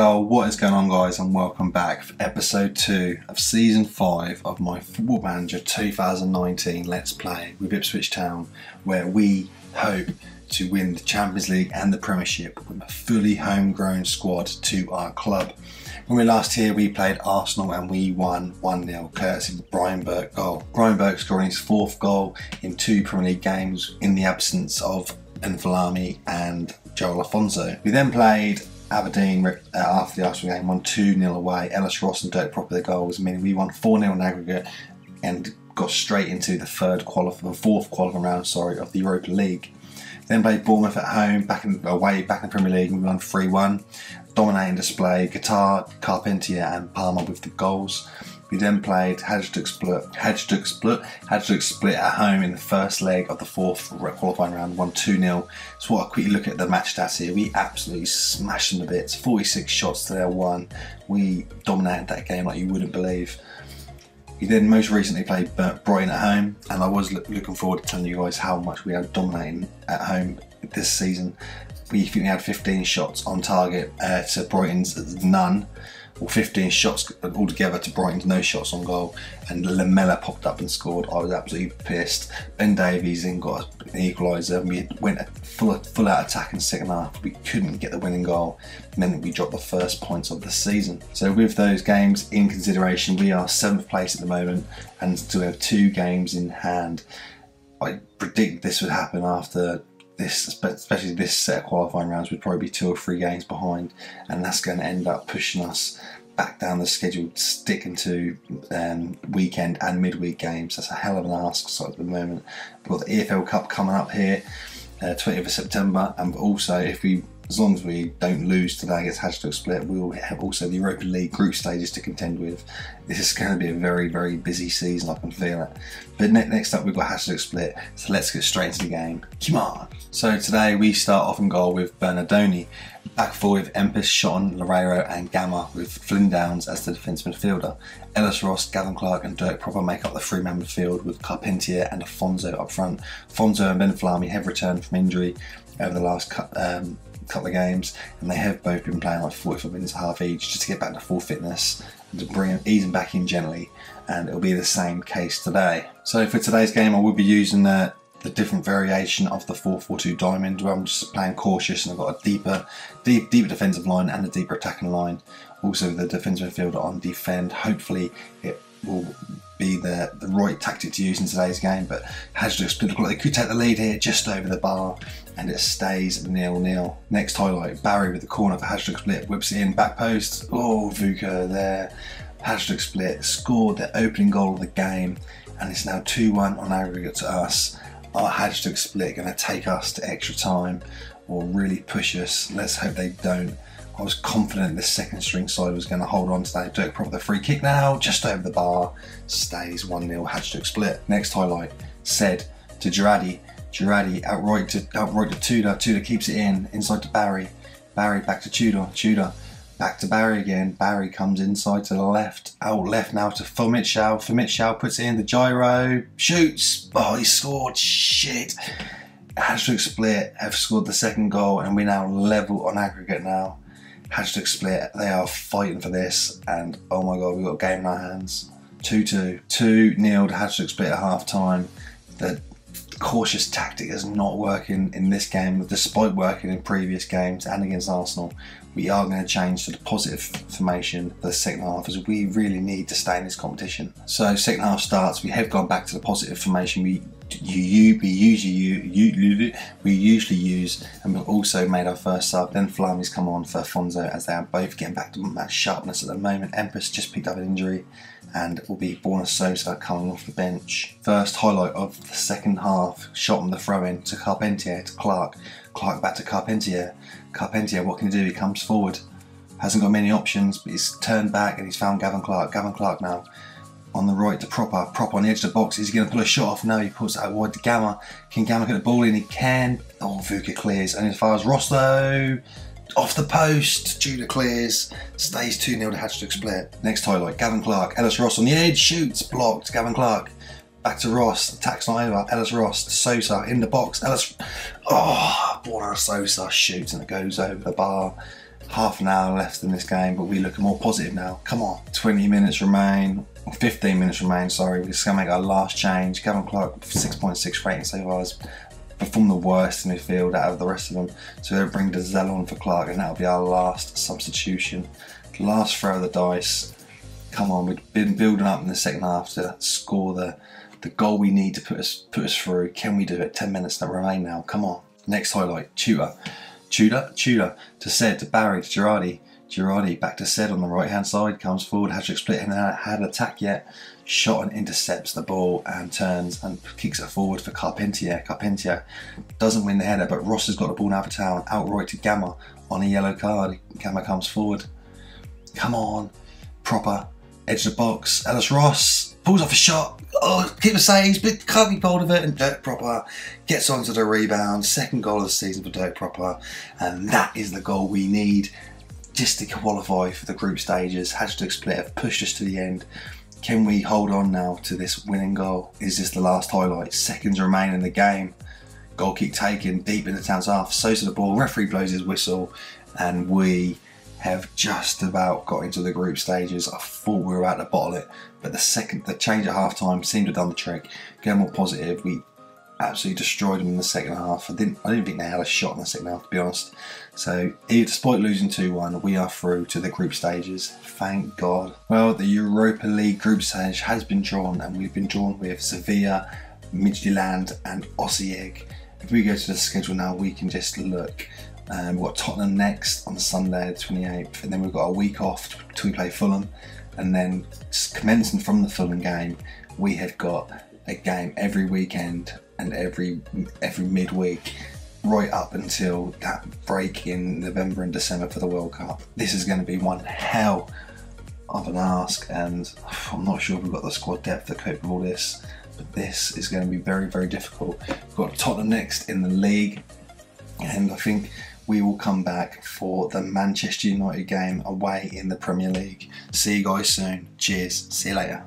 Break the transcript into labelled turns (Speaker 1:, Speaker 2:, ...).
Speaker 1: Yo, what is going on, guys, and welcome back for episode 2 of season 5 of my Football Manager 2019 Let's Play with Ipswich Town, where we hope to win the Champions League and the Premiership with a fully homegrown squad to our club. When we were last here, we played Arsenal and we won 1-0 courtesy of the Brian Burke goal. Brian Burke scoring his 4th goal in 2 Premier League games in the absence of Enfalami and Joel Afonso. We then played Aberdeen after the Arsenal game, won 2-0 away. Ellis Ross and Dirk Propper the goals, meaning we won 4-0 in aggregate and got straight into the fourth qualifying round of the Europa League. Then played Bournemouth at home, back in the Premier League, and we won 3-1. Dominating display, Qatar, Carpentier and Palmer with the goals. We then played Hajduk Split at home in the first leg of the 4th qualifying round, won 2-0. So what a quick look at the match stats here. We absolutely smashed them to bits, 46 shots to their 1. We dominated that game like you wouldn't believe. We then most recently played Brighton at home, and I was looking forward to telling you guys how much we are dominating at home this season. We think we had 15 shots on target to Brighton's none, or 15 shots altogether to Brighton's no shots on goal, and Lamella popped up and scored. I was absolutely pissed. Ben Davies then got an equaliser, and we went full out attack in the second half. We couldn't get the winning goal, meant that we dropped the first points of the season. So with those games in consideration, we are 7th place at the moment and still have 2 games in hand. I predicted this would happen after this, especially this set of qualifying rounds. Would probably be 2 or 3 games behind, and that's going to end up pushing us back down the schedule, sticking to weekend and midweek games. That's a hell of an ask at the moment. We've got the EFL Cup coming up here, 20th of September, and also as long as we don't lose today against Hajduk Split, we will have also the Europa League group stages to contend with. This is going to be a very, very busy season, I can feel it. But next up we've got Hajduk Split, so let's get straight into the game. Come on! So today we start off in goal with Bernardoni. Back four with Empis, Shotton, Loureiro and Gamma, with Flynn Downs as the defence midfielder. Ellis Ross, Gavin Clark and Dirk Propper make up the 3-man midfield, with Carpentier and Afonso up front. Afonso and Enfalami have returned from injury over the last couple of games, and they have both been playing like 45 minutes and a half each just to get back to full fitness and to ease them back in gently, and it'll be the same case today. So for today's game I will be using the different variation of the 4-4-2 diamond, where I'm just playing cautious and I've got a deeper defensive line and a deeper attacking line. Also the defensive midfielder on defend. Hopefully it will be the right tactic to use in today's game, but Hajduk Split look like they could take the lead here just over the bar, and it stays 0-0. Next highlight, Barry with the corner for Hajduk Split, whips it in, back post. Oh, Vuka there. Hajduk Split scored their opening goal of the game, and it's now 2-1 on aggregate to us. Are Hajduk Split going to take us to extra time or really push us? Let's hope they don't. I was confident this second string side was going to hold on to that. Dirk Propper the free kick now, just over the bar, stays 1-0 Hajduk Split. Next highlight, Said to Girardi. Girardi outright to Tudor. Tudor keeps it inside to Barry. Barry back to Tudor. Tudor back to Barry again. Barry comes inside to the left. Out left now to Fomitshow. Fomitshow puts it in the gyro. Shoots. Oh, he scored. Shit. Hajduk Split have scored the second goal, and we're now level on aggregate now. Hajduk Split, they are fighting for this, and oh my god, we've got a game in our hands. 2-2. 2-0 to Hajduk Split at half time. The cautious tactic is not working in this game, despite working in previous games and against Arsenal. We are going to change to the positive formation for the second half, as we really need to stay in this competition. So second half starts, we have gone back to the positive formation we usually use, and we've also made our first sub. Then Flami's come on for Afonso, as they are both getting back to match sharpness at the moment. Empis just picked up an injury, and it will be Borna Sosa coming off the bench. First highlight of the second half, Shotton the throw-in to Carpentier to Clark. Clark back to Carpentier. Carpentier, what can he do? He comes forward. Hasn't got many options, but he's turned back and he's found Gavin Clark. Gavin Clark now on the right to Propper. Propper on the edge of the box. Is he going to pull a shot off? No, he puts it out wide to Gamma. Can Gamma get the ball in? He can. Oh, Vuka clears. And as far as Ross though, off the post. Judah clears. Stays 2-0 to Hajduk Split. Next highlight, Gavin Clark. Ellis Ross on the edge. Shoots. Blocked. Gavin Clark. Back to Ross. Attack's not over. Ellis Ross to Sosa in the box. Ellis. Oh, Borna Sosa shoots and it goes over the bar. half an hour left in this game, but we're looking more positive now. Come on, 20 minutes remain, or 15 minutes remain, sorry. We're just going to make our last change. Gavin Clark, 6.6 rating so far, has performed the worst in midfield out of the rest of them. So they'll bring Dazelle on for Clark, and that'll be our last substitution. Last throw of the dice. Come on, we've been building up in the second half to score the goal we need to put us through. Can we do it? 10 minutes that remain now. Come on. Next highlight, Tudor to Said, to Barry, to Girardi, back to Said on the right hand side, comes forward, Hajduk Split, and had attack yet, shot and intercepts the ball and turns and kicks it forward for Carpentier. Carpentier doesn't win the header, but Ross has got the ball now for Town, outright to Gamma on a yellow card. Gamma comes forward. Come on, proper, edge of the box, Ellis Ross pulls off a shot. Oh, keeper saves, but can't keep hold of it, and Dirk Proper gets onto the rebound. Second goal of the season for Dirk Proper, and that is the goal we need just to qualify for the group stages. Hajduk Split have pushed us to the end. Can we hold on now to this winning goal? Is this the last highlight? Seconds remain in the game. Goal kick taken deep in the Town's half. So to the ball, referee blows his whistle, and we have just about got into the group stages. I thought we were about to bottle it, but the change at half time seemed to have done the trick. Going more positive, we absolutely destroyed them in the second half. I didn't think they had a shot in the second half, to be honest. So despite losing 2-1, we are through to the group stages. Thank God. Well, the Europa League group stage has been drawn, and we've been drawn with Sevilla, Midtjylland and Osijek. If we go to the schedule now, we can just look. We've got Tottenham next on Sunday the 28th, and then we've got a week off till we play Fulham, and then commencing from the Fulham game, we have got a game every weekend and every midweek right up until that break in November and December for the World Cup. This is going to be one hell of an ask, and I'm not sure we've got the squad depth to cope with all this, but this is going to be very, very difficult. We've got Tottenham next in the league, and I think we will come back for the Manchester United game away in the Premier League. See you guys soon. Cheers. See you later.